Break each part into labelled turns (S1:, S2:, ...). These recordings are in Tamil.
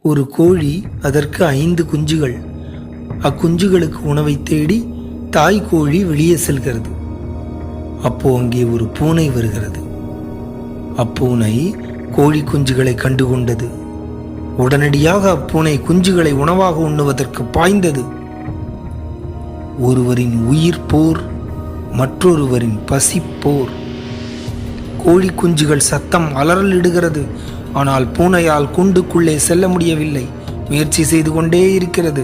S1: ஒரு கோழி, அதற்கு 5 குஞ்சுகள். அக்குஞ்சுகளுக்கு உணவை தேடி தாய் கோழி வெளியே செல்கிறது. அப்போ அங்கே ஒரு பூனை வருகிறது. அப்பூனை கோழி குஞ்சுகளை கண்டுகொண்டது. உடனடியாக அப்பூனை குஞ்சுகளை உணவாக உண்ணுவதற்கு பாய்ந்தது. ஒருவரின் உயிர் போர், மற்றொருவரின் பசி போர். கோழி குஞ்சுகள் சத்தம் அலறலிடுகிறது. ஆனால் பூனையால் கூண்டுக்குள்ளே செல்ல முடியவில்லை. முயற்சி செய்து கொண்டே இருக்கிறது.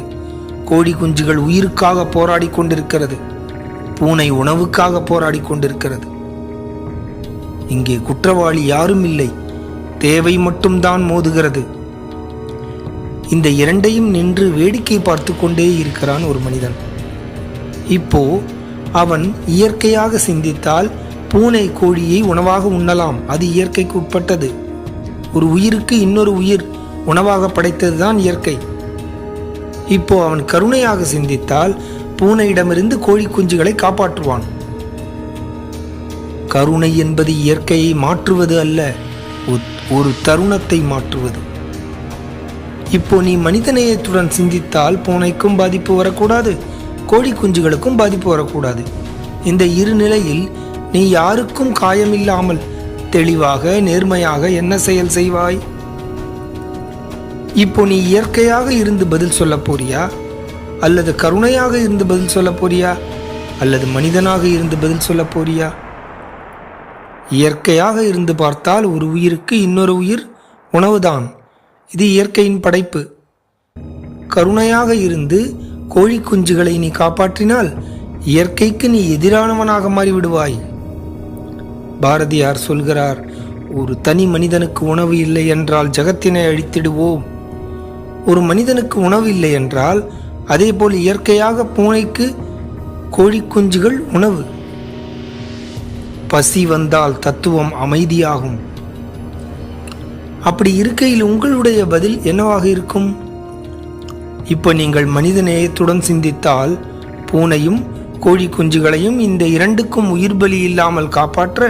S1: கோழி குஞ்சுகள் உயிருக்காக போராடி கொண்டிருக்கிறது. பூனை உணவுக்காக போராடி கொண்டிருக்கிறது. இங்கே குற்றவாளி யாரும் இல்லை, தேவை மட்டும்தான் மோதுகிறது. இந்த இரண்டையும் நின்று வேடிக்கை பார்த்து கொண்டே இருக்கிறான் ஒரு மனிதன். இப்போ அவன் இயற்கையாக சிந்தித்தால் பூனை கோழியை உணவாக உண்ணலாம், அது இயற்கைக்கு உட்பட்டது. ஒரு உயிருக்கு இன்னொரு உயிர் உணவாக படைத்ததுதான் இயற்கை. இப்போ அவன் கருணையாக சிந்தித்தால் பூனையிடமிருந்து கோழி குஞ்சுகளை காப்பாற்றுவான். கருணை என்பது இயற்கையை மாற்றுவது அல்ல, ஒரு தருணத்தை மாற்றுவது. இப்போ நீ மனிதநேயத்துடன் சிந்தித்தால் பூனைக்கும் பாதிப்பு வரக்கூடாது, கோழி குஞ்சுகளுக்கும் பாதிப்பு வரக்கூடாது. இந்த இரு நிலையில் நீ யாருக்கும் காயமில்லாமல் தெளிவாக நேர்மையாக என்ன செயல் செய்வாய்? இப்போ நீ இயற்கையாக இருந்து பதில் சொல்ல போறியா, அல்லது கருணையாக இருந்து பதில் சொல்ல போறியா, அல்லது மனிதனாக இருந்து பதில் சொல்ல போறியா? இயற்கையாக இருந்து பார்த்தால் ஒரு உயிருக்கு இன்னொரு உயிர் உணவுதான், இது இயற்கையின் படைப்பு. கருணையாக இருந்து கோழி குஞ்சுகளை நீ காப்பாற்றினால் இயற்கைக்கு நீ எதிரானவனாக மாறிவிடுவாய். பாரதியார் சொல்கிறார், ஒரு தனி மனிதனுக்கு உணவு இல்லை என்றால் ஜகத்தினை அழித்திடுவோம். ஒரு மனிதனுக்கு உணவு இல்லை என்றால் அதேபோல் இயற்கையாக பூனைக்கு கோழி குஞ்சுகள் உணவு. பசி வந்தால் தத்துவம் அமைதியாகும். அப்படி இருக்கையில் உங்களுடைய பதில் என்னவாக இருக்கும்? இப்போ நீங்கள் மனித நேயத்துடன் சிந்தித்தால் பூனையும் கோழி குஞ்சுகளையும் இந்த இரண்டுக்கும் உயிர் பலி இல்லாமல் காப்பாற்ற,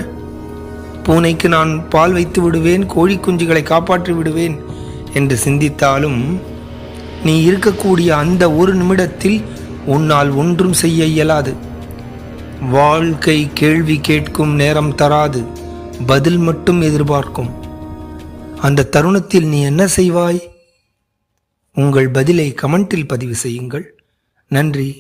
S1: பூனைக்கு நான் பால் வைத்து விடுவேன், கோழி குஞ்சுகளை காப்பாற்றி விடுவேன் என்று சிந்தித்தாலும் நீ இருக்கக்கூடிய அந்த ஒரு நிமிடத்தில் உன்னால் ஒன்றும் செய்ய இயலாது. வாழ்க்கை கேள்வி கேட்கும் நேரம் தராது, பதில் மட்டும் எதிர்பார்க்கும். அந்த தருணத்தில் நீ என்ன செய்வாய்? உங்கள் பதிலை கமெண்டில் பதிவு செய்யுங்கள். நன்றி.